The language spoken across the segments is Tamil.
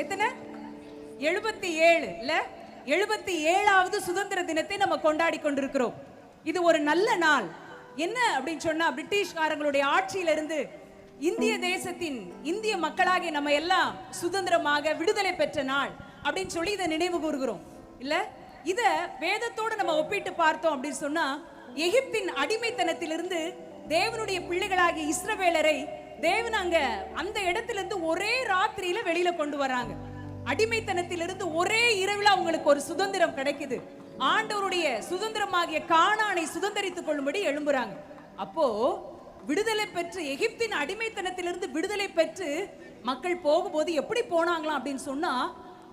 எத்தனை? 77 இல்ல? 77வது சுதந்திர தினத்தை நம்ம கொண்டாடி கொண்டிருக்கிறோம். இது ஒரு நல்ல நாள். என்ன அப்படின்னு சொன்னா, பிரிட்டிஷ்காரங்களுடைய ஆட்சியிலிருந்து இந்திய தேசத்தின் இந்திய மக்களாகிய நம்ம எல்லாம் சுதந்திரமாக விடுதலை பெற்ற நாள் அப்படின்னு சொல்லி இதை நினைவு கூறுகிறோம் இல்ல? இத வேதத்தோடு நம்ம ஒப்பிட்டு பார்த்தோம் அப்படின்னு சொன்னா, எகிப்தின் அடிமைத்தனத்திலிருந்து தேவனுடைய பிள்ளைகளாகிய இஸ்ரவேலரை தேவன் அங்க அந்த இடத்திலிருந்து ஒரே ராத்திரியில வெளியில கொண்டு வராங்க. அடிமைத்தனத்திலிருந்து ஒரே இரவுல அவங்களுக்கு ஒரு சுதந்திரம் கிடைக்குது. ஆண்டவருடைய சுதந்திரமாகிய கானானை சுதந்திரித்துக் கொள்ளும்படி எழும்புறாங்க. அப்போ விடுதலை பெற்று எகிப்தின் அடிமைத்தனத்திலிருந்து விடுதலை பெற்று மக்கள் போகும்போது எப்படி போனாங்களாம் அப்படின்னு சொன்னா,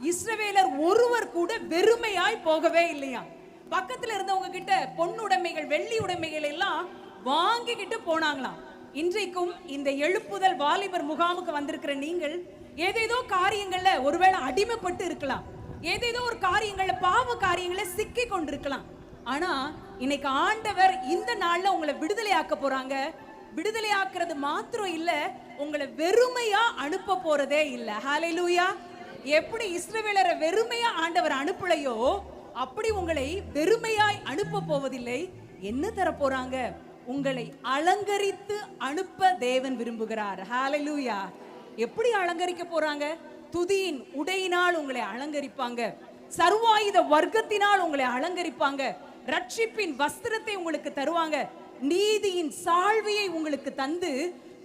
இஸ்ரவேலர் ஒருவர் கூட வெறுமையாய் போகவே இல்லையா. பக்கத்துல இருந்தவங்க கிட்ட பொன்னுடைமைகள் வெள்ளி உடைமைகள் எல்லாம் வாங்கிக்கிட்டு போனாங்களாம். இன்றைக்கும் இந்த எழுப்புதல் வாலிபர் முகாமுக்கு வந்திருக்கிற நீங்கள் ஏதேதோ காரியங்கள்ல ஒருவேளை அடிமைப்பட்டு இருக்கலாம், ஏதேதோ ஒரு காரியங்கள்ல பாவ காரியங்கள சிக்கி கொண்டிருக்கலாம். ஆனா இன்னைக்கு ஆண்டவர் இந்த நாள்ல உங்களை விடுதலை ஆக்க போறாங்க. விடுதலை ஆக்குறது மாத்திரம் இல்ல, உங்களை வெறுமையா அனுப்ப போறதே இல்ல. ஹல்லேலூயா. எப்படி இஸ்ரவேலரை வெறுமையா ஆண்டவர் அனுப்பலையோ, அப்படி உங்களை வெறுமையாய் அனுப்ப போவதில்லை. என்ன தர போறாங்க? உங்களை அலங்கரித்து அனுப்ப தேவன் விரும்புகிறார். ஹல்லேலூயா. எப்படி அலங்கரிக்க போறாங்க? துதியின் உடையினால் உங்களை அலங்கரிப்பாங்க, சர்வாயுத வர்க்கத்தினால் உங்களை அலங்கரிப்பாங்க, ரட்சிப்பின் வஸ்திரத்தை உங்களுக்கு தருவாங்க, நீதியின் சால்வையை உங்களுக்கு தந்து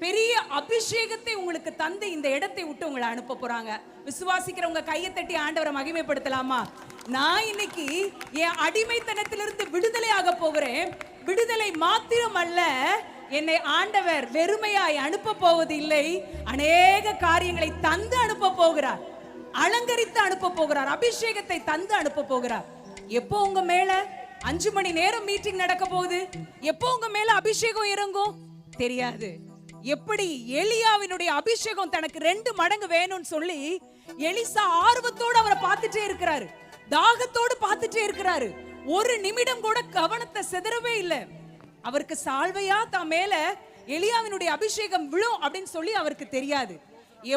பெரிய அபிஷேகத்தை உங்களுக்கு தந்து இந்த இடத்தை விட்டு உங்களை அனுப்ப போறாங்க. விசுவாசிக்கிறவங்க கையை தட்டி ஆண்டவரை மகிமைப்படுத்தலாமா? நான் இன்னைக்கு என் அடிமைத்தனத்திலிருந்து விடுதலை ஆக போகிறேன். விடுதலை மாத்திரம் அல்ல, என்னை ஆண்டவர் வெறுமையாய் அனுப்ப போவது இல்லை, அநேக காரியங்களை தந்து அனுப்ப போகிறார், அலங்கரித்து அனுப்ப போகிறார், அபிஷேகத்தை தந்து அனுப்ப போகிறார். எப்போ உங்க மேல 5 மணி நேரம் மீட்டிங் நடக்க போகுது, எப்போ உங்க மேல அபிஷேகம் இறங்கும் தெரியாது. எப்படி எலியாவினுடைய அபிஷேகம் தனக்கு 2 மடங்கு வேணும்னு சொல்லி எலிசா ஆர்வத்தோடு அவரை பார்த்துட்டே இருக்கிறாரு, தாகத்தோடு பார்த்துட்டே இருக்கிறாரு. ஒரு நிமிடம் கூட கவனத்தை சிதறவே இல்லை. அவருக்கு சால்வையா தான் மேல எலியாவினுடைய அபிஷேகம் விழும் அப்படின்னு சொல்லி அவருக்கு தெரியாது.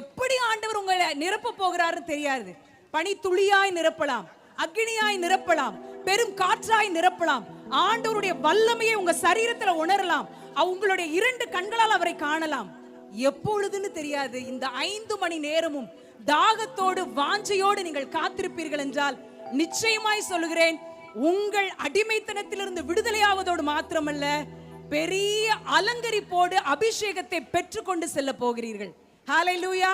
எப்படி ஆண்டவர் உங்களை நிரப்ப போகிறாருன்னு தெரியாது. பனி துளியாய் நிரப்பலாம், அக்னியாய் நிரப்பலாம், பெரும் காற்றாய் நிரப்பலாம். ஆண்டவருடைய வல்லமையை உங்க சரீரத்துல உணரலாம். உங்களுடைய 2 கண்களால் அவரை காணலாம். எப்பொழுதுன்னு தெரியாது. இந்த 5 மணி நேரமும் தாகத்தோடு வாஞ்சையோடு நீங்கள் காத்திருப்பீர்கள் என்றால் நிச்சயமாய் சொல்லுகிறேன், உங்கள் அடிமைத்தனத்திலிருந்து விடுதலையாவதோடு மாத்திரமல்ல, பெரிய அலங்கரிப்போடு அபிஷேகத்தை பெற்றுக்கொண்டு செல்ல போகிறீர்கள். ஹல்லேலூயா.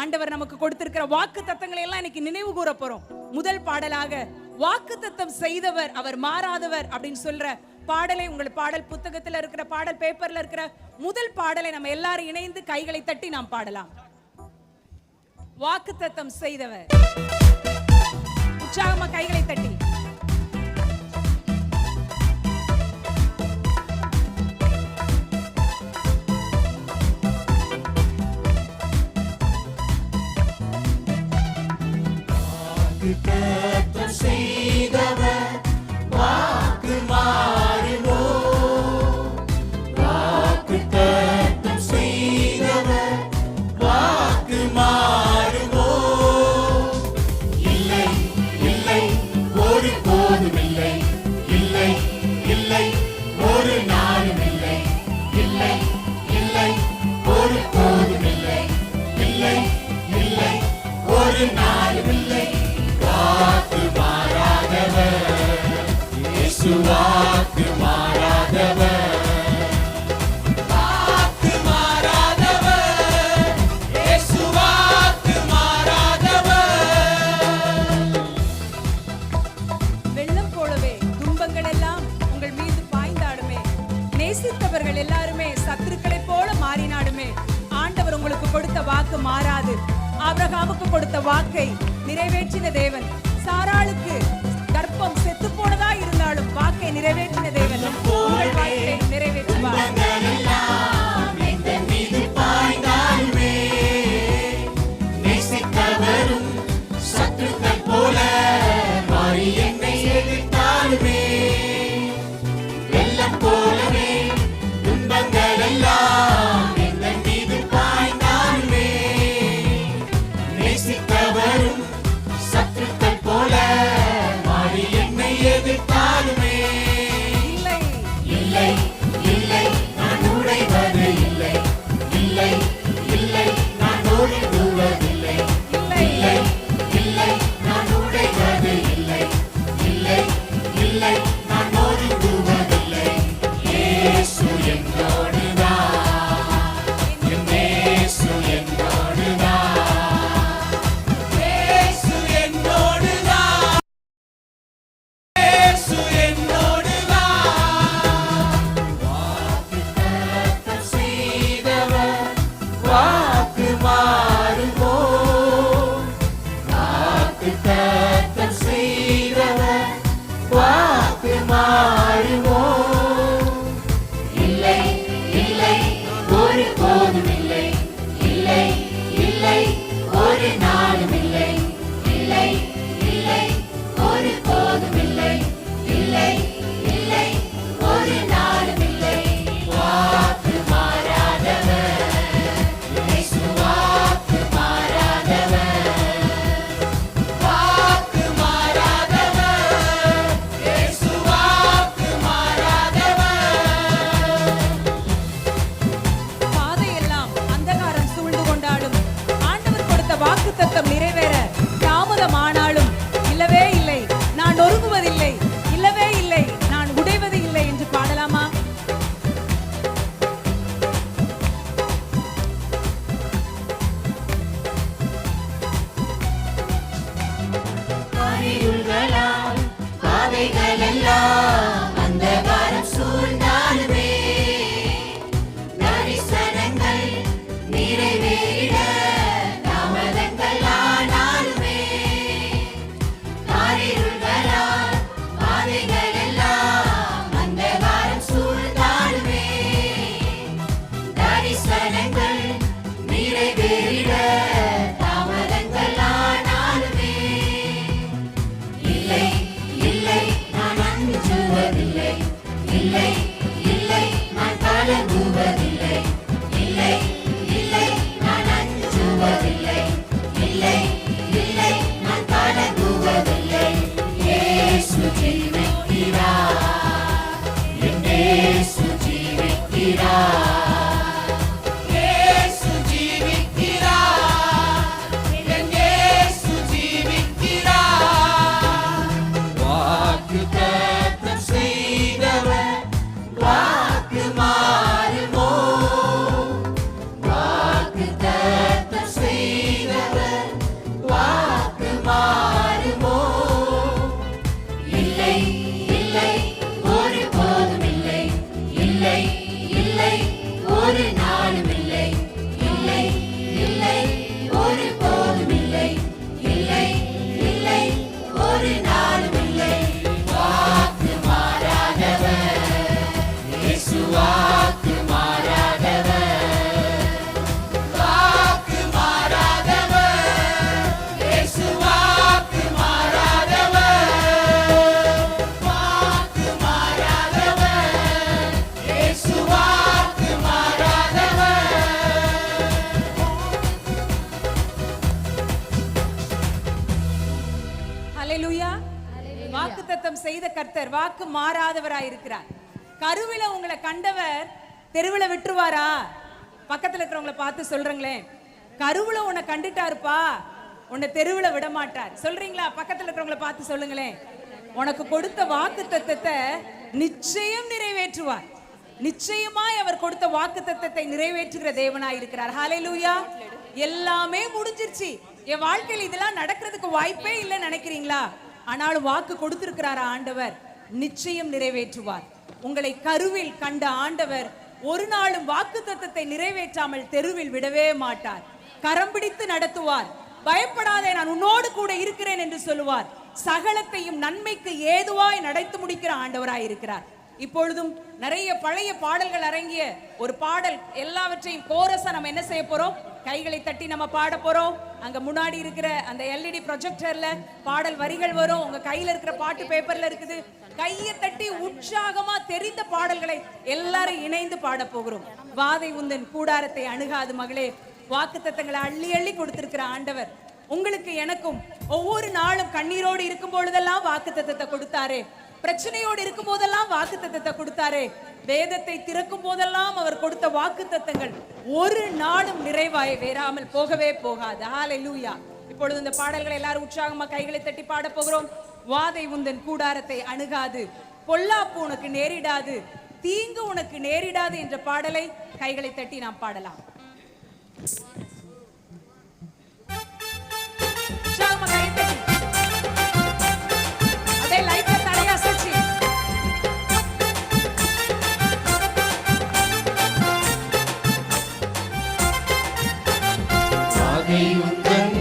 ஆண்டவர் நமக்கு கொடுத்திருக்கிற வாக்கு தத்தங்களை எல்லாம் இன்னைக்கு நினைவு கூற போறோம். முதல் பாடலாக வாக்குத்தத்தம் செய்தவர் அவர் மாறாதவர் அப்படின்னு சொல்ற பாடலை, உங்கள் பாடல் புத்தகத்துல இருக்கிற பாடல் பேப்பர்ல இருக்கிற முதல் பாடலை நம்ம எல்லாரும் இணைந்து கைகளை தட்டி நாம் பாடலாம். வாக்குத்தத்தம் செய்தவர். உற்சாகமா கைகளை தட்டி. வாக்குத்தத்தம் செய்தவர் வாக்கு மாறுமோ, வாக்குத்தத்தம் செய்தவர் வாக்கு மாறுமோ, இல்லை இல்லை ஒரு போதும் இல்லை, இல்லை இல்லை ஒரு நாளும் இல்லை, இல்லை இல்லை ஒரு போதும் இல்லை, இல்லை இல்லை ஒரு நாளும் இல்லை. வாக்கு மாறாதவர் இயேசு, வாக்கு மாறாதவர், வாக்கு மாறாதவர் இயேசு, வாக்கு மாறாதவர். வெள்ளம் போலவே துன்பங்கள் எல்லாம் உங்கள் மீது பாய்ந்தாடுமே, நேசித்தவர்கள் எல்லாருமே சத்துருக்களை போல மாறினாடுமே, ஆண்டவர் உங்களுக்கு கொடுத்த வாக்கு மாறாது. ஆபிரகாமுக்கு கொடுத்த வாக்கை நிறைவேற்றின தேவன். சாராளுக்கு கர்ப்பம் செத்து போனதா இருந்தாலும் வாக்கை நிறைவேற்றின தேவன் உங்கள் வாக்கை நிறைவேற்றுவார். நேசித்தவரும் சத்துருக்கள் போல மாறி என்னை எதிர்த்தாலுமே, வெள்ளம் போலவே துன்பங்கள் எல்லாம் என் மீது பாய்ந்தாலுமே, நேசித்தவர் ஹalleluya. வாக்குத்தத்தம் செய்த கர்த்தர் வாக்கு மாறாதவராய் இருக்கிறார். கருவில உங்களை கண்டவர் தெருவுல விட்டுருவாரா? பக்கத்துல இருக்கிறவங்களை பார்த்து சொல்றீங்களே, கருவுல உன்னை கண்டுட்டாருப்பா, உன்னை தெருவுல விட மாட்டார். சொல்றீங்களா? பக்கத்துல இருக்கிறவங்களை பார்த்து சொல்லுங்களேன். உனக்கு கொடுத்த வாக்குத்தத்தத்தை நிச்சயம் நிறைவேற்றுவார். நிச்சயமாய் அவர் கொடுத்த வாக்குத்தத்தத்தை நிறைவேற்றுகிற தேவனாய் இருக்கிறார். ஹalleluya. எல்லாமே முடிஞ்சிருச்சு, என் வாழ்க்கையில் இதெல்லாம் நடக்கிறதுக்கு வாய்ப்பே இல்லைன்னு நினைக்கிறீங்களா? ஆனாலும் வாக்கு கொடுத்திருக்கிறாரா ஆண்டவர், நிச்சயம் நிறைவேற்றுவார். உங்களை கருவில் கண்ட ஆண்டவர் ஒரு நாளும் வாக்குத்தத்தத்தை நிறைவேற்றாமல் தெருவில் விடவே மாட்டார். கரம் பிடித்து நடத்துவார். பயப்படாதே, நான் உன்னோடு கூட இருக்கிறேன் என்று சொல்லுவார். சகலத்தையும் நன்மைக்கு ஏதுவாய் நடத்தி முடிக்கிற ஆண்டவராய் இருக்கிறார். இப்பொழுதும் நிறைய பழைய பாடல்கள் அடங்கிய ஒரு பாடல், எல்லாவற்றையும் கோரஸா நம்ம என்ன செய்ய போறோம்? கைகளை தட்டி நம்ம பாட போறோம். அங்க முன்னாடி இருக்கிற அந்த LED ப்ரொஜெக்டர்ல பாடல் வரிகள் வரும். உங்க கையில இருக்கிற பாட்டு பேப்பர்ல இருக்குது. கையை தட்டி உற்சாகமா தெரிந்த பாடல்களை எல்லாரும் இணைந்து பாட போகிறோம். வாதை உந்தன் கூடாரத்தை அணுகாது மகளே. வாக்குத்தத்தங்களை அள்ளி அள்ளி கொடுத்திருக்கிற ஆண்டவர் உங்களுக்கு எனக்கும் ஒவ்வொரு நாளும் கண்ணீரோடு இருக்கும் பொழுதெல்லாம் வாக்குத்தத்தத்தை கொடுத்தாரே, பிரச்சனையோடு இருக்கும் போதெல்லாம் வாக்குத்தத்தத்தை கொடுத்தாரே, வேதத்தை திறக்கும் போதெல்லாம் அவர் கொடுத்த வாக்குத்தத்தங்கள் ஒரு நாளும் நிறைவாய் வேறாமல் போகவே போகாது. ஹalleluya. இப்பொழுது இந்த பாடல்களை எல்லாரும் உற்சாகமா கைகளை தட்டி பாட போகிறோம். வாதை உந்தன் கூடாரத்தை அணுகாது, பொல்லாப்பு உனக்கு நேரிடாது, தீங்கு உனக்கு நேரிடாது என்ற பாடலை கைகளை தட்டி நாம் பாடலாம். உற்சாகமா கையை தட்டி அதே லைட்டா தலையா அசைச்சு வாதை உந்தன்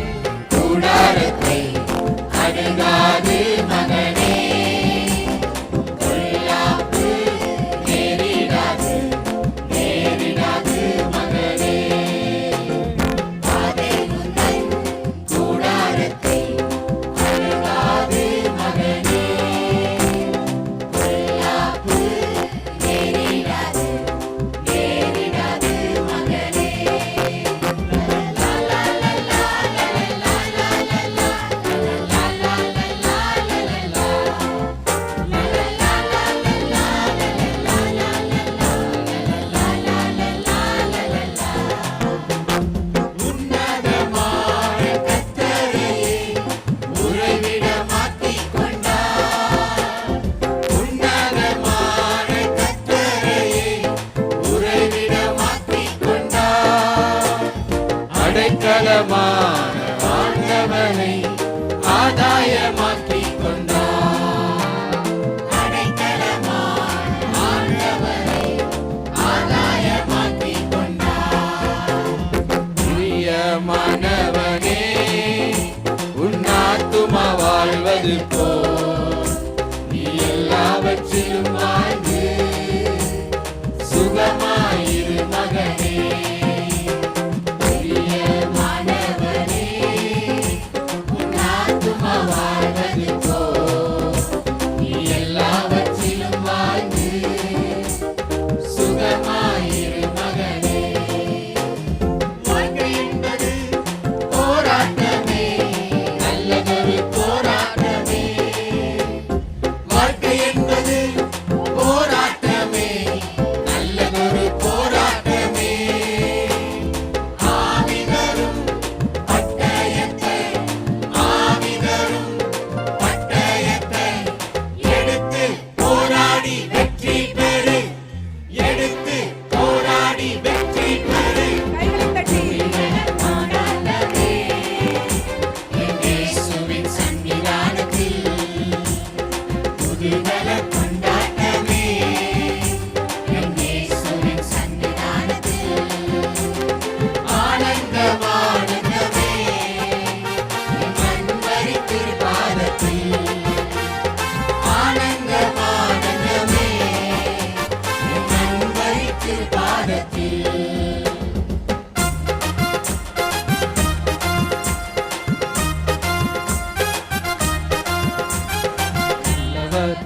கூடாரத்தை அணுகாது மகனே, பொல்லாப்பு நேரிடாது நேரிடாது மகனே. வாதை உந்தன் கூடாரத்தை அணுகாது மகனே, பொல்லாப்பு நேரிடாது நேரிடாது மகனே. உன்னதமான கர்த்தரையே உறைவிடமாக்கிக் கொண்டார். உன்னதமான கர்த்தரையே உறைவிடமாக்கிக் கொண்டார். அடைக்கலமான ஆண்டவனை ஆதாயமாக்கிக் கொண்டார். அடைக்கலமான ஆண்டவனை ஆதாயமாக்கிக் கொண்டார். பிரியமானவனே, உன் ஆத்துமா வாழ்வது போல் நீ எல்லாவற்றிலும் வாழ்ந்து சுகமாயிரு மகனே. பிரியமானவனே, உன் ஆத்துமா வாழ்வது போல் நீ எல்லாவற்றிலும் வாழ்ந்து சுகமாயிரு மகனே. வாழ்க்கை என்பது போராட்டமே, நல்லதொரு போராட்டமே. வாழ்க்கை என்பது போராட்டமே, நல்லதொரு போராட்டமே. ஆவிதரும் பட்டயத்தை, ஆவிதரும் பட்டயத்தை எடுத்து போராடி வெற்றி பெறு, எடுத்து போராடி வெற்றி பெறு. கைகளை தட்டி ஆனந்தமே, என் இயேசுவின் சன்னிதானத்தில் புதுநல கொண்டாட்டமே. என் இயேசுவின் சன்னிதானத்தில் ஆனந்தம் ஆனந்தமே, என் அன்பரை திருப்பாதத்தில் ஆனந்தம் ஆனந்தமே, என் அன்பரை திருப்பாதத்தில். நல்லவர்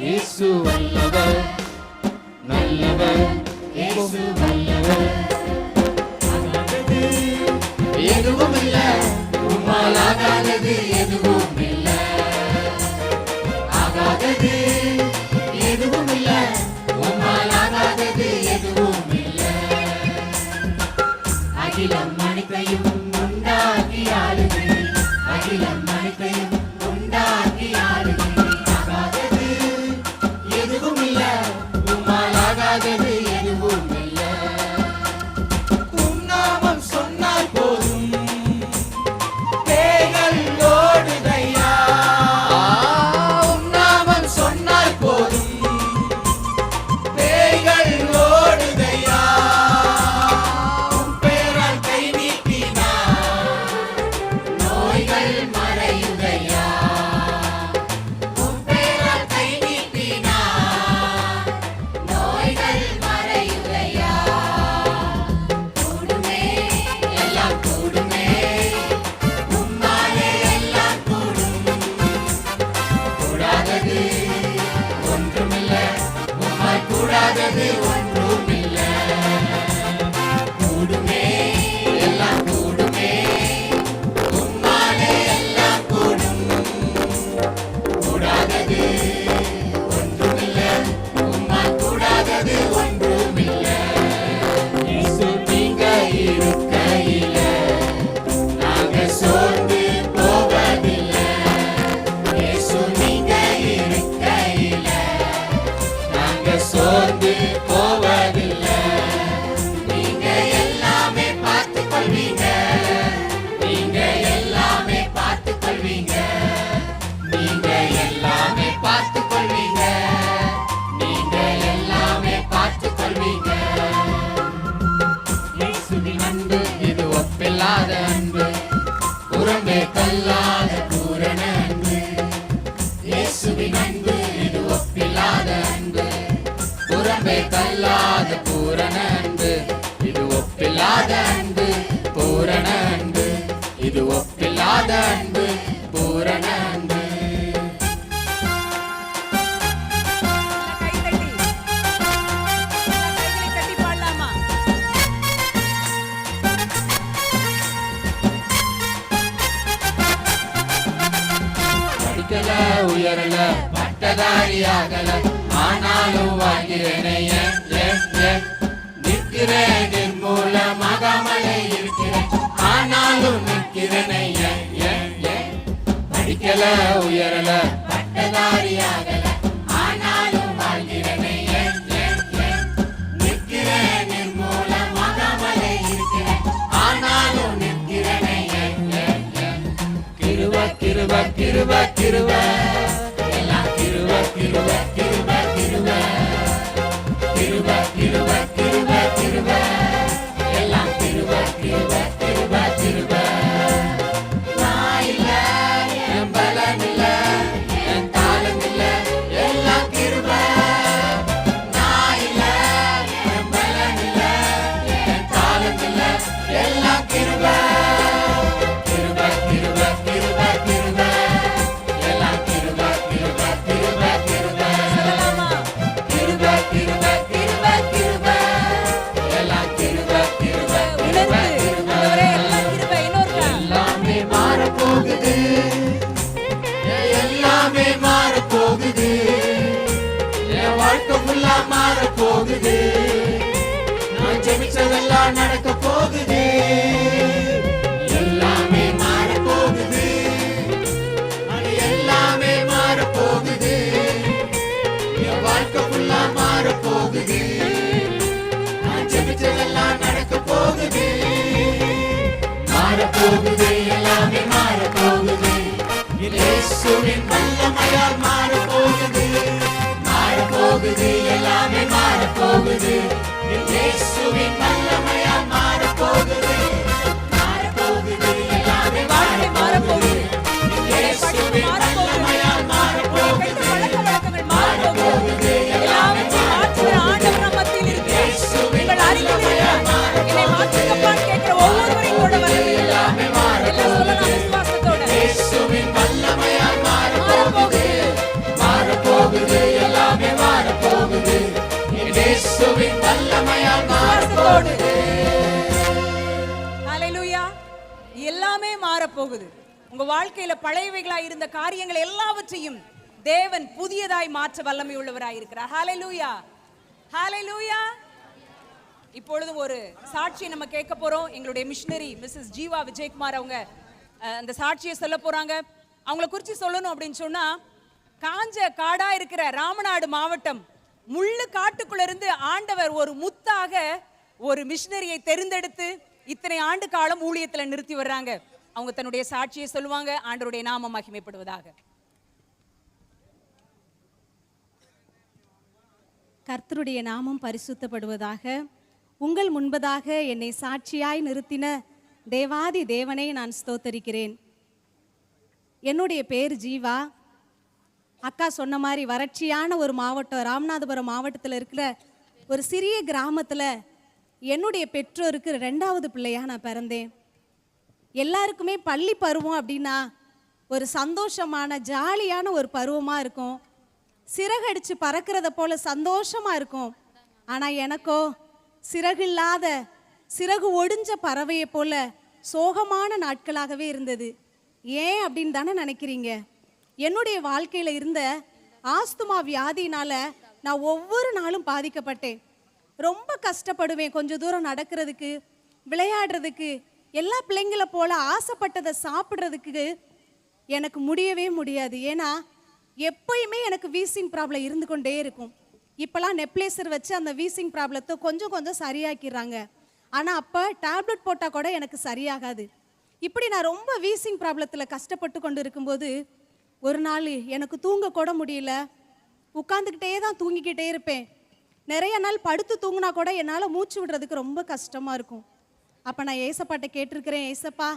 இயேசு வல்லவர், நல்லவர் இயேசு வல்லவர். ஆகாதது எதுவும் இல்ல, உம்மால் ஆகாதது எதுவும் இல்ல. அகிலம் அனைத்தையும் உண்டாக்கி ஆளுகிறீர். ஆகாதது எதுவும் இல்ல, உம்மால் ஆகாதது எதுவும் இல்ல. உம் நாமம் சொன்னால் போதும், பேய்கள் ஓடுதையா. உம் நாமம் சொன்னால் போதும், பேய்கள் ஓடுதையா. உம் பெயரால் கை நீட்டினார், நோய்கள் மறையுதையா. உம் பெயரால் கை நீட்டினார், நோய்கள் மறையுதையா. கூடுமே, எல்லாம் கூடுமே, உம்மாலே எல்லாம் கூடும். கூடாதது ஒன்றுமில்ல, உம்மால் கூடாதது ஒன்றுமில்ல. கூடுமே, எல்லாம் கூடுமே, உம்மாலே எல்லாம் கூடும். கூடாதது ஒன்றுமில்ல, உம்மால் கூடாதது ஒன்றுமில்ல. இயேசு நீங்க இருக்கையில நாங்க சோர்ந்து போவதில்லை. இயேசு நீங்க இருக்கையில நாங்க சோர்ந்து போவதில்லை. நீங்க எல்லாமே பார்த்துக் கொள்வீங்க, நீங்க எல்லாமே பார்த்துக் கொள்வீங்க, நீங்க எல்லாமே பார்த்துக் கொள்வீங்க, நீங்க எல்லாமே பார்த்துக் கொள்வீங்க. இயேசுவின் அன்பு இது ஒப்பில்லாத அன்பு, புறம்பே தள்ளாத பூரண அன்பு. இயேசுவின் அன்பு இது ஒப்பில்லாத அன்பு, புறம்பே தள்ளாத பூரண அன்பு. இது ஒப்பில்லாத அன்பு, பூரண அன்பு. இது ஒப்பில்லாத அன்பு, பூரண அன்பு. கை தட்டி கைகளை தட்டி பாடலாமா? படிக்கல, உயரல, பட்டதாரியாகல, ஆனாலும் வாழ்கிறேனே. நிற்கிறேன், நிர்மூலமாகாமலே இருக்கிறேன், ஆனாலும் நிற்கிறேனே. படிக்கல, உயரல, பட்டதாரியாகல, ஆனாலும் வாழ்கிறேனே. நிற்கிறேன், நிர்மூலமாகாமலே இருக்கிறேன், ஆனாலும் நிற்கிறேனே. கிருப கிருப கிருப கிருப, எல்லாம் கிருப கிருப கிருப கிருப. கிருப கிருப கிருப கிருப, எல்லாம் கிருப கிருப கிருப கிருப. நான் இல்ல, என் பலன் இல்ல, என் தாளம் இல்ல, எல்லாம் கிருப. நான் இல்ல, என் பலன் இல்ல, என் தாளம் இல்ல, எல்லாம் கிருப. கிருப கிருப கிருப கிருப, எல்லாம் கிருப கிருப கிருப கிருப. சொல்லலாமா? கிருப கிருப கிருப கிருப, எல்லாம் கிருப கிருப கிருப உணர்ந்து கிருப. ஆண்டவரே, எல்லாம் கிருபை. இன்னொருக்கா எல்லாமே மாறப்போகுது, எல்லாமே மாறப்போகுது, என் வாழ்க்கை ஃபுல்லா மாறப்போகுது. நான் ஜெபிச்சதெல்லாம் நடக்க போகுது. எல்லாமே மாறப்போகுது, அது எல்லாமே மாறப்போகுது, என் வாழ்க்கை ஃபுல்லா மாறப்போகுது. நான் ஜெபிச்சதெல்லாம் நடக்க போகுது. மாறப்போகுது, எல்லாமே மாறப்போகுது. இயேசுவின் வல்லமையால் மாறப்போகுது. மாறப்போகுது, எல்லாமே மாறப்போகுது. இயேசுவின் வல்லமையால் மாறப்போகுது. மாறப்போகுது, எல்லாமே வாழ்க்கை மாறப்போகுது. மாறப்போகுது. உங்களுடைய படிப்பு இயேசுவின் மாறப்போகுது. வல்லமையால் உங்களுடைய கெட்ட மாறப்போகுது. பழக்கவழக்கங்கள் மாறப்போகுது. எல்லாவற்றையும் மாற்றுகிற ஆண்டவர் நம் மத்தியில் இருக்கிறார். உங்கள் அருகில் இருக்கிறார். என்னை மாற்றுங்கப்பான்னு கேட்கிற ஒவ்வொருவரையும் கூட வல்லமை இருக்கிறார். எல்லாம் சொல்லலாம் விசுவாசத்தோட. இயேசுவின் வல்லமையால் மாறப்போகுது. மாறப்போகுது, எல்லாமே மாறப்போகுது. இயேசுவின் வல்லமையால் விசுவாசத்தோடு. மாறப்போகுது. ஹல்லேலூயா. எல்லாமே மாறப்போகுது. உங்க வாழ்க்கையில பழையவைகளா இருந்த காரியங்கள் எல்லாவற்றையும் தேவன் புதியதாய் மாற்ற வல்லமை உள்ளவராய் இருக்கிறார். ஹல்லேலூயா, ஹல்லேலூயா. இப்பொழுது ஒரு சாட்சி நம்ம கேட்க போறோம். எங்களுடைய மிஷனரி மிஸ்ஸஸ் ஜீவா விஜயகுமார் அவங்க அந்த சாட்சியை சொல்ல போறாங்க. அவங்கள குறித்து சொல்லணும் அப்படின்னு சொன்னா, காஞ்ச காடா இருக்கிற ராமநாடு மாவட்டம் முள்ளு காட்டுக்குள்ள இருந்து ஆண்டவர் ஒரு முத்தாக ஒரு மிஷனரியை தெரிந்தெடுத்து இத்தனை ஆண்டு காலம் ஊழியத்துல நிறுத்தி வர்றாங்க. அவங்க தன்னுடைய சாட்சியை சொல்லுவாங்க. ஆண்டவருடைய நாமம் மகிமைப்படுவதாக. கர்த்தருடைய நாமம் பரிசுத்தப்படுவதாக. உங்கள் முன்பதாக என்னை சாட்சியாய் நிறுத்தின தேவாதி தேவனை நான் ஸ்தோத்தரிக்கிறேன். என்னுடைய பேர் ஜீவா. அக்கா சொன்ன மாதிரி வறட்சியான ஒரு மாவட்டம், ராமநாதபுரம் மாவட்டத்தில் இருக்கிற ஒரு சிறிய கிராமத்தில் என்னுடைய பெற்றோருக்கு 2வது பிள்ளையாக நான் பிறந்தேன். எல்லாருக்குமே பள்ளி பருவம் அப்படின்னா ஒரு சந்தோஷமான ஜாலியான ஒரு பருவமாக இருக்கும். சிறகடிச்சு பறக்கிறத போல சந்தோஷமாக இருக்கும். ஆனால் எனக்கோ சிறகில்லாத சிறகு ஒடிஞ்ச பறவையை போல சோகமான நாட்களாகவே இருந்தது. ஏன் அப்படின்னு தானே நினைக்கிறீங்க? என்னுடைய வாழ்க்கையில் இருந்த ஆஸ்துமா வியாதியினால் நான் ஒவ்வொரு நாளும் பாதிக்கப்பட்டேன். ரொம்ப கஷ்டப்படுவேன். கொஞ்சம் தூரம் நடக்கிறதுக்கு, விளையாடுறதுக்கு, எல்லா பிள்ளைங்களை போல ஆசைப்பட்டதை சாப்பிட்றதுக்கு எனக்கு முடியவே முடியாது. ஏன்னா எப்பயுமே எனக்கு வீசிங் ப்ராப்ளம் இருந்து கொண்டே இருக்கும். இப்போலாம் நெப்லேசர் வச்சு அந்த வீசிங் ப்ராப்ளத்தை கொஞ்சம் கொஞ்சம் சரியாக்கிடுறாங்க. ஆனால் அப்போ டேப்லெட் போட்டால் கூட எனக்கு சரியாகாது. இப்படி நான் ரொம்ப வீசிங் ப்ராப்ளத்தில் கஷ்டப்பட்டு கொண்டு இருக்கும்போது ஒரு நாள் எனக்கு தூங்க கூட முடியல. உட்காந்துக்கிட்டே தான் தூங்கிக்கிட்டே இருப்பேன். நிறைய நாள் படுத்து தூங்கினா கூட என்னால் மூச்சு விடுறதுக்கு ரொம்ப கஷ்டமாக இருக்கும். அப்போ நான் ஏசப்பாட்ட கேட்டிருக்கிறேன், ஏசப்பா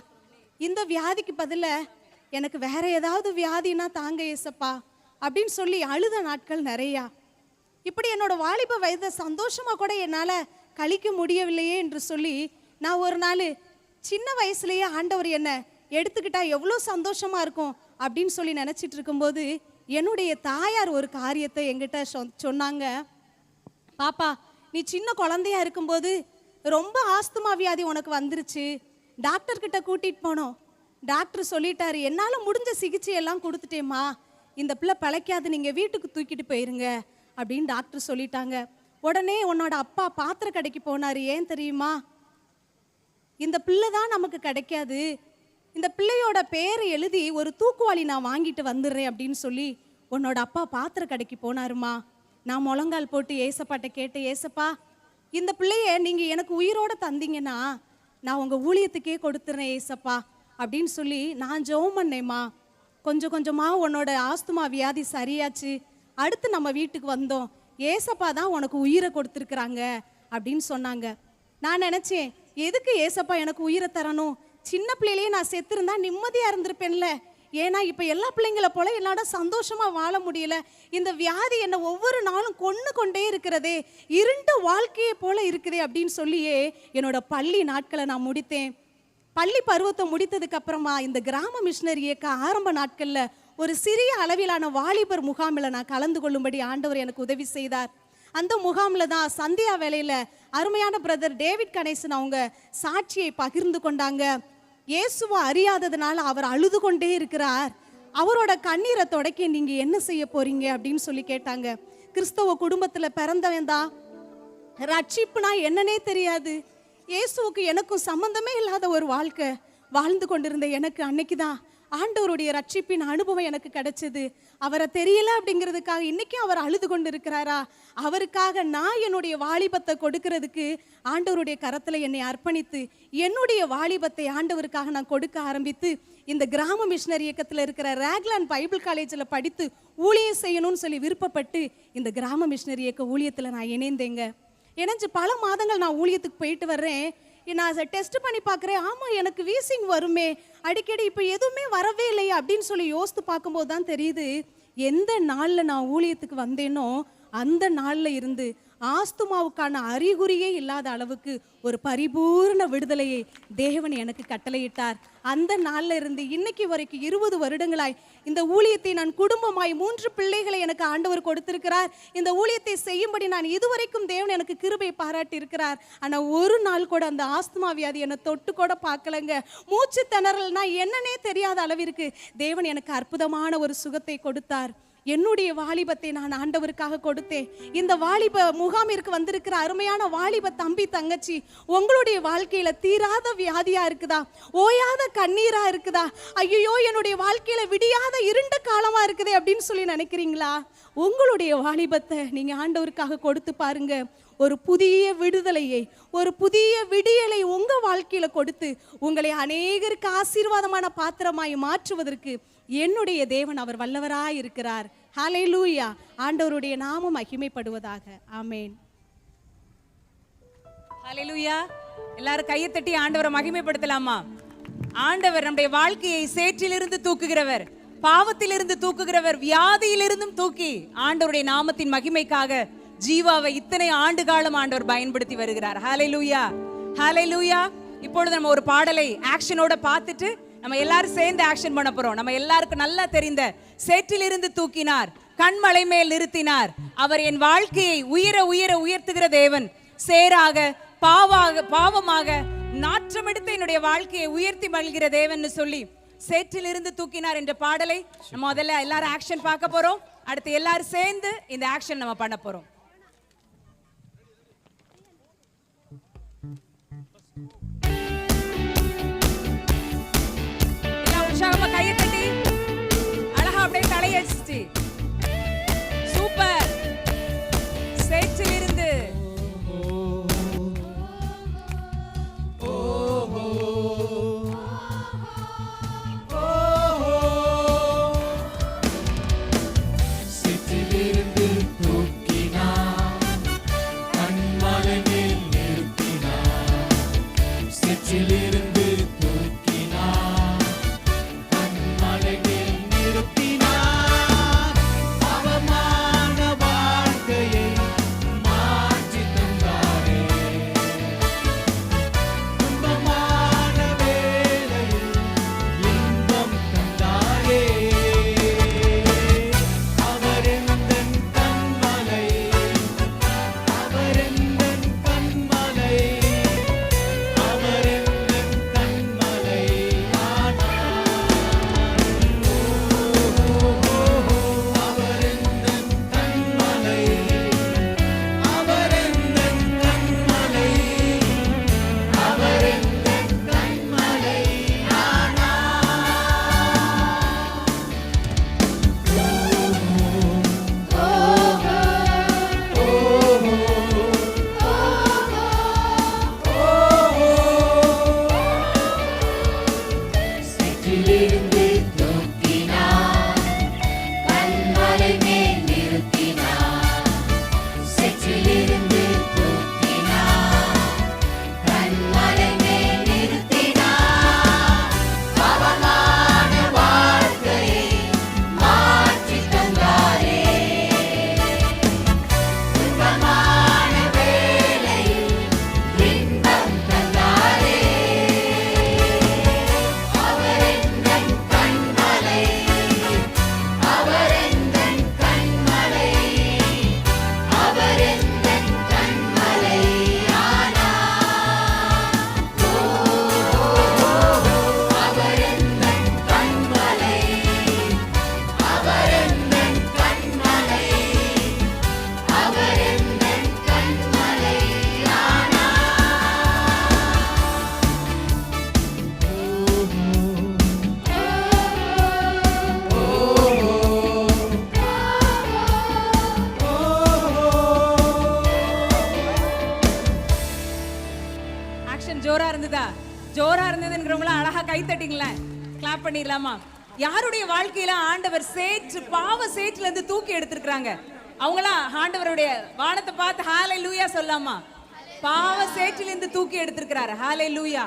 இந்த வியாதிக்கு பதிலாக எனக்கு வேற ஏதாவது வியாதினா தாங்க ஏசப்பா அப்படின்னு சொல்லி அழுத நாட்கள் நிறையா. இப்படி என்னோட வாலிப வயதை சந்தோஷமாக கூட என்னால் கழிக்க முடியவில்லையே என்று சொல்லி நான் ஒரு நாள் சின்ன வயசுலேயே ஆண்டவர் என்னை எடுத்துக்கிட்டா எவ்வளோ சந்தோஷமாக இருக்கும் அப்படின்னு சொல்லி நினச்சிட்டு இருக்கும்போது என்னுடைய தாயார் ஒரு காரியத்தை என்கிட்ட சொன்னாங்க. பாப்பா, நீ சின்ன குழந்தையா இருக்கும்போது ரொம்ப ஆஸ்துமா வியாதி உனக்கு வந்துருச்சு. டாக்டர்கிட்ட கூட்டிகிட்டு போனோம். டாக்டர் சொல்லிட்டாரு, என்னால் முடிஞ்ச சிகிச்சையெல்லாம் கொடுத்துட்டேம்மா, இந்த பிள்ளை பிழைக்காது, நீங்கள் வீட்டுக்கு தூக்கிட்டு போயிருங்க அப்படின்னு டாக்டர் சொல்லிட்டாங்க. உடனே உன்னோட அப்பா பாத்திர கடைக்கு போனார். ஏன் தெரியுமா? இந்த பிள்ளை தான் நமக்கு கிடைக்காது, இந்த பிள்ளையோட பேரை எழுதி ஒரு தூக்குவாளி நான் வாங்கிட்டு வந்துடுறேன் அப்படின்னு சொல்லி உன்னோட அப்பா பாத்திர கடைக்கு போனாருமா. நான் முழங்கால் போட்டு ஏசப்பாட்ட கேட்டேன், ஏசப்பா இந்த பிள்ளைய நீங்கள் எனக்கு உயிரோட தந்தீங்கன்னா நான் உங்கள் ஊழியத்துக்கே கொடுத்துட்றேன் ஏசப்பா அப்படின்னு சொல்லி நான் ஜெபம் பண்ணேம்மா. கொஞ்சம் கொஞ்சமாக உன்னோட ஆஸ்துமா வியாதி சரியாச்சு. அடுத்து நம்ம வீட்டுக்கு வந்தோம். ஏசப்பா தான் உனக்கு உயிரை கொடுத்துருக்குறாங்க அப்படின்னு சொன்னாங்க. நான் நினச்சேன், எதுக்கு ஏசப்பா எனக்கு உயிரை தரணும்? சின்ன பிள்ளையிலேயே நான் செத்துருந்தா நிம்மதியாக இருந்திருப்பேன்ல. ஏன்னா இப்போ எல்லா பிள்ளைங்களை போல என்னோட சந்தோஷமாக வாழ முடியல. இந்த வியாதி என்னை ஒவ்வொரு நாளும் கொண்டே இருக்கிறதே, இருண்ட வாழ்க்கையை போல இருக்குதே அப்படின்னு சொல்லியே என்னோட பள்ளி நாட்களை நான் முடித்தேன். பள்ளி பருவத்தை முடித்ததுக்கு அப்புறமா இந்த கிராம மிஷனரி இயக்க ஆரம்ப நாட்களில் ஒரு சிறிய அளவிலான வாலிபர் முகாமில் நான் கலந்து கொள்ளும்படி ஆண்டவர் எனக்கு உதவி செய்தார். அந்த முகாமில் தான் சந்தியா வேலையில் அருமையான பிரதர் டேவிட் கணேசன் அவங்க சாட்சியை பகிர்ந்து கொண்டாங்க. இயேசுவை அறியாததுனால அவர் அழுது கொண்டே இருக்கிறார், அவரோட கண்ணீரை தொடக்க நீங்கள் என்ன செய்ய போறீங்க அப்படின்னு சொல்லி கேட்டாங்க. கிறிஸ்தவ குடும்பத்தில் பிறந்தவன் தான், ரட்சிப்புனா என்னன்னே தெரியாது, இயேசுவுக்கு எனக்கும் சம்பந்தமே இல்லாத ஒரு வாழ்க்கை வாழ்ந்து கொண்டிருந்த எனக்கு அன்னைக்கு தான் ஆண்டவருடைய ரட்சிப்பின் அனுபவம் எனக்கு கிடைச்சது. அவரை தெரியல அப்படிங்கிறதுக்காக இன்னைக்கும் அவர் அழுது கொண்டு இருக்கிறாரா? அவருக்காக நான் என்னுடைய வாலிபத்தை கொடுக்கறதுக்கு ஆண்டவருடைய கரத்தில் என்னை அர்ப்பணித்து என்னுடைய வாலிபத்தை ஆண்டவருக்காக நான் கொடுக்க ஆரம்பித்து இந்த கிராம மிஷனரி இயக்கத்தில் இருக்கிற ரேக்லாண்ட் பைபிள் காலேஜில் படித்து ஊழியம் செய்யணும்னு சொல்லி விருப்பப்பட்டு இந்த கிராம மிஷனரி இயக்க ஊழியத்தில் நான் இணைந்தேங்க. இணைஞ்சு பல மாதங்கள் நான் ஊழியத்துக்கு போயிட்டு வர்றேன். நான் டெஸ்ட் பண்ணி பார்க்குறேன், ஆமாம் எனக்கு வீசிங் வருமே அடிக்கடி, இப்போ எதுவுமே வரவே இல்லையே அப்படின்னு சொல்லி யோசித்து பார்க்கும்போது தான் தெரியுது, எந்த நாளில் நான் ஊழியத்துக்கு வந்தேனோ அந்த நாளில் இருந்து ஆஸ்துமாவுக்கான அறிகுறியே இல்லாத அளவுக்கு ஒரு பரிபூர்ண விடுதலையை தேவன் எனக்கு கட்டளையிட்டார். அந்த நாளில் இருந்து இன்னைக்கு வரைக்கும் 20 வருடங்களாய் இந்த ஊழியத்தை நான் குடும்பமாய் 3 பிள்ளைகளை எனக்கு ஆண்டவர் கொடுத்திருக்கிறார். இந்த ஊழியத்தை செய்யும்படி நான் இதுவரைக்கும் தேவன் எனக்கு கிருபை பாராட்டி இருக்கிறார். ஆனால் ஒரு நாள் கூட அந்த ஆஸ்துமா வியாதி என்னை தொட்டு கூட பார்க்கலங்க. மூச்சு திணறல்னா என்னன்னே தெரியாத அளவிற்கு தேவன் எனக்கு அற்புதமான ஒரு சுகத்தை கொடுத்தார். என்னுடைய வாலிபத்தை நான் ஆண்டவருக்காக கொடுத்தேன். இந்த வாலிப முகாமிற்கு வந்திருக்கிற அருமையான வாலிப தம்பி தங்கச்சி, உங்களுடைய வாழ்க்கையில தீராத வியாதியா இருக்குதா, ஓயாத கண்ணீரா இருக்குதா, ஐயோ என்னுடைய வாழ்க்கையில விடியாத இருண்ட காலமா இருக்குதே அப்படின்னு சொல்லி நினைக்கிறீங்களா? உங்களுடைய வாலிபத்தை நீங்க ஆண்டவருக்காக கொடுத்து பாருங்க. ஒரு புதிய விடுதலையை, ஒரு புதிய விடியலை உங்க வாழ்க்கையில கொடுத்து உங்களை அநேகருக்கு ஆசீர்வாதமான பாத்திரமாய் மாற்றுவதற்கு என்னுடைய தேவன் அவர் வல்லவராய் இருக்கிறார். ஹல்லேலூயா. ஆண்டவருடைய நாமம் மகிமைப்படுவதாக. ஆமென். ஹல்லேலூயா. எல்லாரும் கையை தட்டி ஆண்டவரை மகிமைப்படுத்தலாமா? ஆண்டவர் நம்முடைய வாழ்க்கையை சேற்றிலிருந்து தூக்குகிறவர், பாவத்திலிருந்து தூக்குகிறவர், வியாதியிலிருந்தும் தூக்கி ஆண்டவருடைய நாமத்தின் மகிமைக்காக ஜீவாவை இத்தனை ஆண்டு காலம் ஆண்டவர் பயன்படுத்தி வருகிறார். ஹல்லேலூயா, ஹல்லேலூயா. இப்பொழுது நம்ம ஒரு பாடலை ஆக்ஷனோட பார்த்துட்டு நம்ம எல்லாரும் சேர்ந்து ஆக்ஷன் பண்ண போறோம். நம்ம எல்லாருக்கும் நல்லா தெரிந்த சேற்றிலிருந்து தூக்கினார், கண்மலை மேல் நிறுத்தினார், அவர் என் வாழ்க்கையை உயர உயர உயர்த்துகிற தேவன், சேராக பாவமாக நாற்றமெடுத்து என்னுடைய வாழ்க்கையை உயர்த்தி மகிழ்கிற தேவன் சொல்லி சேற்றிலிருந்து தூக்கினார் என்ற பாடலை நம்ம முதல்ல எல்லாரும் ஆக்ஷன் பார்க்க போறோம். அடுத்து எல்லாரும் சேர்ந்து இந்த ஆக்ஷன் நம்ம பண்ண போறோம். உற்சாகமா கையை தட்டி அழகா அப்படியே தலையடிச்சு சூப்பர். சேற்றிலிருந்து சேற்றிலிருந்து தூக்கினார், கண்மலை மேல் நிறுத்தினார். சேற்றிலிருந்து தூக்கினார், கண்மலை மேல் நிறுத்தினார். அவமான வாழ்க்கையை மாற்றி தந்தாரே, துன்பமான வேளையில் இன்பம் தந்தாரே. அவர் எந்தன் கண்மலை, அவர் எந்தன் கண்மலை, அவர் எந்தன் கண்மலை ஆனார். அவர் எந்தன் கண்மலை, அவர் எந்தன் கண்மலை, அவர் எந்தன் கண்மலை ஆனார். சேற்றிலிருந்து தூக்கினார், கண்மலை மேல் நிறுத்தினார். சேற்றிலிருந்து தூக்கினார், கண்மலை மேல் நிறுத்தினார். பாவமான வாழ்க்கையை மாற்றி தந்தாரே, துன்பமான வேளையில் இன்பம் தந்தாரே. அவர் எந்தன் கண்மலை, அவர் எந்தன் கண்மலை, அவர் எந்தன் கண்மலை ஆனார். அவர் எந்தன் கண்மலை, அவர் எந்தன் கண்மலை, அவர் எந்தன் கண்மலை ஆக்ஷன் ஜோரா இருந்ததா? ஜோரா இருந்ததுங்கிறவங்கள அழகா கை தட்டிங்களேன், கிளாப் பண்ணிடலாமா? யாருடைய வாழ்க்கையில ஆண்டவர் பாவ சேற்றுல இருந்து தூக்கி எடுத்திருக்கிறாங்க அவங்களாம் ஆண்டவருடைய வானத்தை பார்த்து ஹல்லேலூயா சொல்லாமா? பாவ சேற்றிலிருந்து தூக்கி எடுத்திருக்கிறார். ஹல்லேலூயா.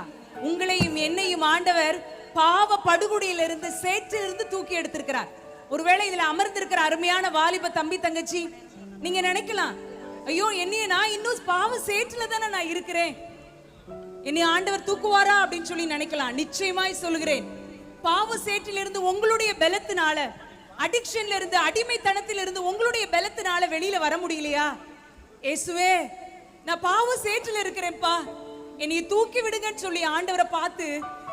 உங்களையும் என்னையும் ஆண்டவர் பாவ படுகுடியிலிருந்து சேற்றிலிருந்து தூக்கி எடுத்திருக்கிறார். ஒருவேளை இதுல அமர்ந்திருக்கிற அருமையான வாலிப தம்பி தங்கச்சி, நீங்க நினைக்கலாம், ஐயோ என்னைய நான் இன்னும் பாவ சேற்றுல தானே நான் இருக்கிறேன், என்னை ஆண்டவர் தூக்குவாரா அப்படின்னு சொல்லி நினைக்கலாம். நிச்சயமாய் சொல்கிறேன், பாவ சேற்றிலிருந்து உங்களுடைய பலத்தினால, அடிக்ஷன்ல இருந்து, அடிமைத்தனத்திலிருந்து உங்களுடைய பலத்தினால வெளியில வர முடியலையா? இயேசுவே நான் பாவ சேற்றில இருக்கிறேன்ப்பா, என்னை தூக்கி விடுங்கன்னு சொல்லி ஆண்டவரை பார்த்து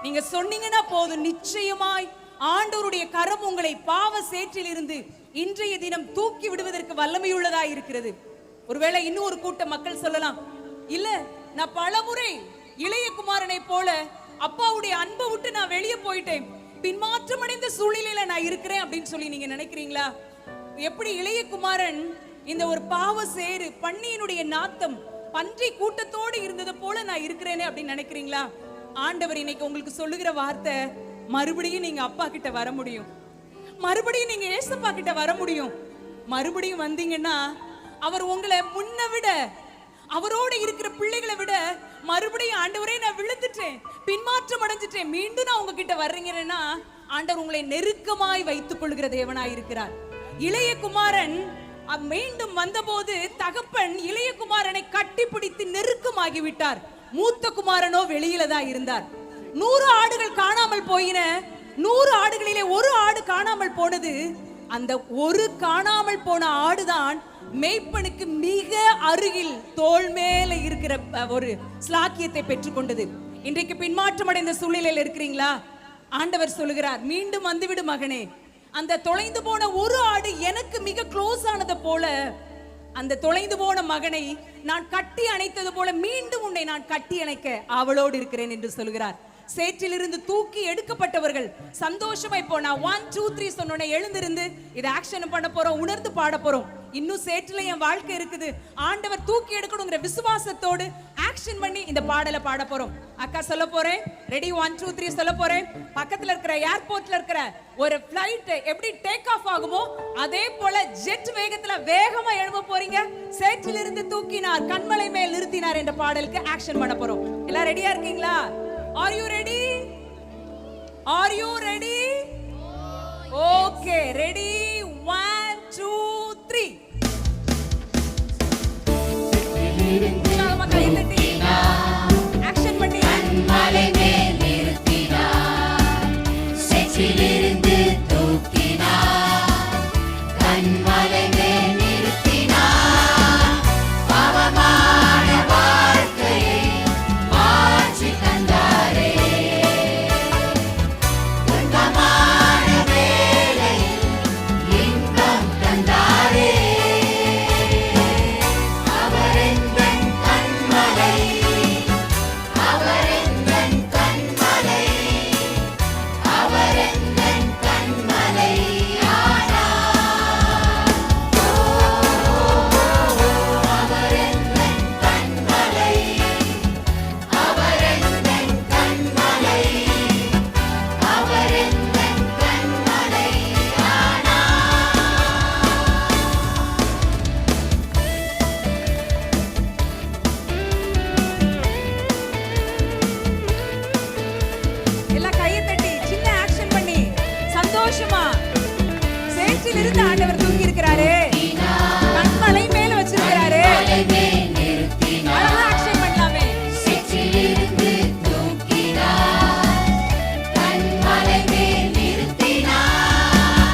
நீங்க சொன்னீங்கன்னா போதும், நிச்சயமாய் ஆண்டவருடைய கரம் உங்களை பாவ சேற்றில் இருந்து இன்றைய தினம் தூக்கி விடுவதற்கு வல்லமையுள்ளதா இருக்கிறது. ஒருவேளை இன்னும் ஒரு கூட்ட மக்கள் சொல்லலாம், இல்ல நான் பலமுறை இளைய குமாரனை போல அப்பாவுடைய அன்பை விட்டு நான் வெளியே போயிட்டேன், பின்மாற்றம் அடைந்த சூழ்நிலையில நான் இருக்கிறேன் அப்படின்னு சொல்லி நீங்க நினைக்கிறீங்களா? எப்படி இளைய குமாரன் இந்த ஒரு பாவ சேறு பன்னியினுடைய நாத்தம் பன்றி கூட்டத்தோடு இருந்தது போல நான் இருக்கிறேனே அப்படின்னு நினைக்கிறீங்களா? ஆண்டவர் இன்னைக்கு உங்களுக்கு சொல்லுகிற வார்த்தை, மறுபடியும் நீங்க அப்பா கிட்ட வர முடியும், மறுபடியும் நீங்க ஏசப்பா கிட்ட வர முடியும். மறுபடியும் வந்தீங்கன்னா அவர் உங்களை முன்ன விட, அவரோட இருக்கிற பிள்ளைகளை விட மறுபடியும் ஆண்டவரே நான் விழுந்துட்டேன், பின்மாற்றம் அடைஞ்சிட்டேன், மீண்டும் நான் உங்ககிட்ட வர்றீங்கன்னா ஆண்டவர் உங்களை நெருக்கமாய் வைத்துக் கொள்கிற தேவனாய் இருக்கிறார். இளைய குமாரன் மீண்டும் வந்தபோது தகப்பன் இளைய குமாரனை கட்டிப்பிடித்து நெருக்கமாகி விட்டார். மூத்த குமாரனோ வெளியில தான் இருந்தார். 100 ஆடுகள் காணாமல் போயின. 100 ஆடுகளிலே ஒரு ஆடு காணாமல் போனது. அந்த ஒரு காணாமல் போன ஆடுதான் மேய்ப்பனுக்கு மிக அருகில் தோள் மேல இருக்கிற ஒரு ஸ்லாக்கியத்தை பெற்றுக்கொண்டது. இன்றைக்கு பின்மாற்றம் அடைந்த சூழ்நிலையில் இருக்கிறீங்களா? ஆண்டவர் சொல்லுகிறார், மீண்டும் வந்துவிடு மகனே. அந்த தொலைந்து போன ஒரு ஆடு எனக்கு மிக க்ளோஸ் ஆனது போல, அந்த தொலைந்து போன மகனை நான் கட்டி அணைத்தது போல மீண்டும் உன்னை நான் கட்டி அணைக்க அவளோடு இருக்கிறேன் என்று சொல்கிறார். சேற்றிலிருந்து தூக்கி எடுக்கப்பட்டவர்கள் சந்தோஷமா இப்போ நான் 1 2 3 சொன்னோன்னே எழுந்திருந்து இதை ஆக்ஷன் பண்ண போறோம், உணர்ந்து பாட போறோம். இன்னும் சேற்றில என் வாழ்க்கை இருக்குது, ஆண்டவர் தூக்கி எடுக்கணுங்கிற விசுவாசத்தோடு ஆக்ஷன் பண்ணி இந்த பாடலை பாட போறோம். அக்கா சொல்ல போறேன், ரெடி 1 2 3 சொல்ல போறேன். பக்கத்துல இருக்கிற ஏர்போர்ட்ல இருக்கிற ஒரு ஃளைட் எப்படி டேக் ஆஃப் ஆகுமோ அதே போல ஜெட் வேகத்துல வேகமா எழும்ப போறீங்க. சேற்றிலிருந்து தூக்கினார், கண்மலை மேல் நிறுத்தினார் என்ற பாடலுக்கு ஆக்ஷன் பண்ண போறோம். எல்லாம் ரெடியா இருக்கீங்களா? Are you ready? Are you ready? Okay, ready? 1 2 3. உற்சாகமா கையை தட்டி ஆக்ஷன் பண்ணி கண்மலை மேல் நிறுத்தினார், சேற்றிலிருந்து தூக்கினார், கண்மலை மேல் நிறுத்தினார், பாவமான வாழ்க்கையை மாற்றி தந்தாரே, துன்பமான வேளையில் இன்பம் தந்தாரே, அவர் எந்தன் கண்மலை, அவர் எந்தன் கண்மலை, அவர் எந்தன் கண்மலை ஆனார். அவர் எந்தன் கண்மலை, அவர் எந்தன் கண்மலை, அவர் எந்தன் கண்மலை ஆனார். எல்லாம் கையை தட்டி சின்ன ஆக்ஷன் பண்ணி சந்தோஷமா சேற்றில் இருந்து ஆண்டவர் தூக்கி இருக்கிறாரு, கண்மலை மேல வச்சிருக்கிறாரு. கண்மலை மேல் நிறுத்தினார், அழகா ஆக்ஷன் பண்ணலாமே. சேற்றிலிருந்து தூக்கினார், கண்மலை மேல் நிறுத்தினார்,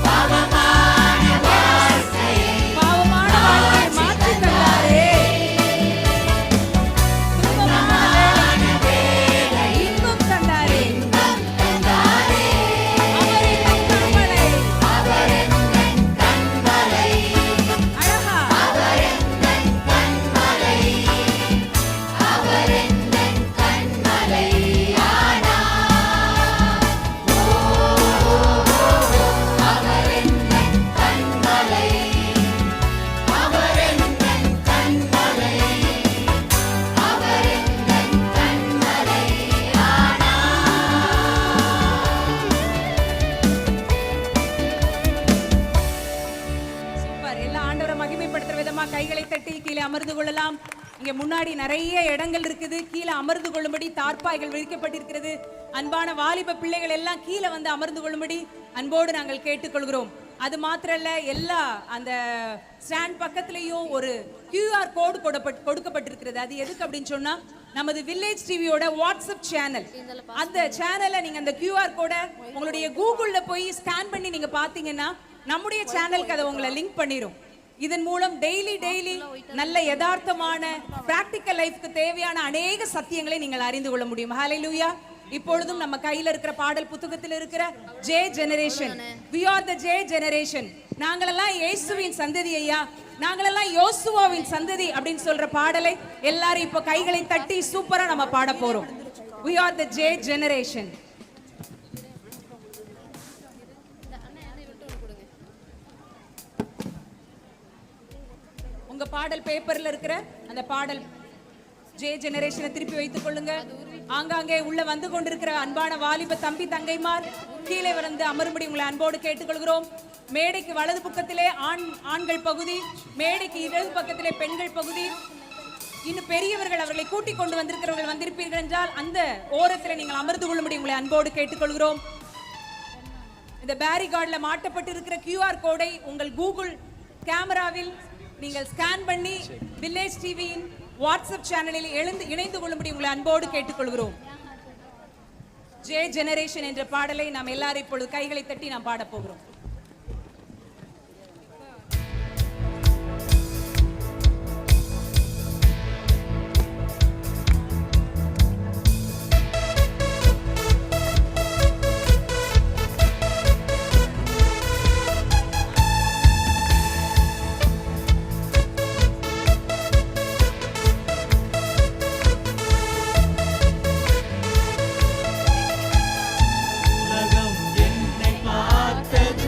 பாவமான வாழ்க்கையை பாவமான வாழ்க்கையை மாற்றி தந்தாரே, துன்பமான வேளை இன்பம் தந்தாரே, தந்தாரே. அவர் எந்தன் கண்மலை. அவர் எந்தன் கண்மலை, அழகா அவர் எந்தன் கண்மலை, அவர் எந்தன் கண்மலை ஆனார். அவர் எந்தன் கண்மலை, அவர் எந்தன் கண்மலை, அவர் எந்தன் கண்மலை சூப்பர். எல்லா ஆண்டவரை மகிமைப்படுத்துற விதமா கைகளை தட்டி கீழே அமர்ந்து கொள்ளலாம். இங்க முன்னாடி நிறைய இடங்கள் இருக்குது, கீழே அமர்ந்து கொள்ளும்படி தார்ப்பாய்கள் விரிக்கப்பட்டிருக்கிறது. அன்பான வாலிப பிள்ளைகள் எல்லாம் கீழே வந்து அமர்ந்து கொள்ளும்படி அன்போடு நாங்கள் கேட்டுக்கொள்கிறோம். அது மாத்திரல்ல, எல்லா அந்த ஸ்டாண்ட் பக்கத்துலயும் ஒரு QR கோடு கொடுக்கப்பட்டிருக்கிறது. அது எதுக்கு அப்படின்னு சொன்னா, நமது வில்லேஜ் டிவியோட வாட்ஸ்அப் சேனல், அந்த சேனலை நீங்க அந்த QR கோடை உங்களுடைய கூகுள்ல போய் ஸ்கேன் பண்ணி நீங்க பாத்தீங்கன்னா நம்முடைய சேனலுக்கு அதை உங்களை லிங்க் பண்ணிரும். இதன் மூலம் டெய்லி நல்ல யதார்த்தமான பிராக்டிக்கல் லைஃப்க்கு தேவையான அநேக சத்தியங்களை நீங்கள் அறிந்து கொள்ள முடியும். ஹalleluya. இப்பொழுதும் நம்ம கையில இருக்கிற பாடல் புத்தகத்தில் இருக்கிற J generation, we are the J generation, நாங்களெல்லாம் இயேசுவின் சந்ததி ஐயா, நாங்களெல்லாம் யோசுவாவின் சந்ததி அப்படின்னு சொல்ற பாடலை எல்லாரும் இப்போ கைகளை தட்டி சூப்பரா நம்ம பாட போறோம். We are the J generation. உங்க பாடல் பேப்பர்ல இருக்கிற அந்த பாடல் ஜே ஜெனரேஷனை திருப்பி வைத்துக் கொள்ளுங்க. ஆங்காங்கே உள்ள வந்து கொண்டிருக்கிற அன்பான வாலிப தம்பி தங்கைமார் கீழே வந்து அமரும்படி உங்களை அன்போடு கேட்டுக்கொள்கிறோம். மேடைக்கு வலது பக்கத்திலே ஆண்கள் பகுதி, மேடைக்கு இடது பக்கத்திலே பெண்கள் பகுதி. இன்னும் பெரியவர்கள் அவர்களை கூட்டிக் கொண்டு வந்திருக்கிறவர்கள் வந்திருப்பீர்கள் என்றால் அந்த ஓரத்தில் நீங்கள் அமர்ந்து கொள்ளும்படி உங்களை அன்போடு கேட்டுக்கொள்கிறோம். இந்த பேரிகார்ட்ல மாட்டப்பட்டு இருக்கிற QR கோடை உங்கள் கூகுள் கேமராவில் நீங்கள் ஸ்கேன் பண்ணி வில்லேஜ் டிவியின் வாட்ஸ்அப் சேனலில் இணைந்து கொள்ளும்படி உங்களை அன்போடு கேட்டுக்கொள்கிறோம். ஜே ஜெனரேஷன் என்ற பாடலை நாம் எல்லாரும் இப்பொழுது கைகளை தட்டி நாம் பாட போகிறோம். உலகம் என்னை பார்த்தது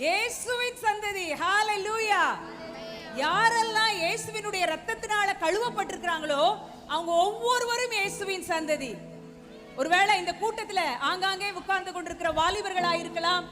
இயேசுவின் சந்ததி. ஹalleluya. யாரெல்லாம் இயேசுவினுடைய இரத்தத்தினால கழுவப்பட்டிருக்காங்களோ அவங்க ஒவ்வொருவரும் இயேசுவின் சந்ததி. ஒருவேளை இந்த கூட்டத்துல ஆங்காங்கே உட்கார்ந்து கொண்டிருக்கிற வாலிபர்களா இருக்கலாம்,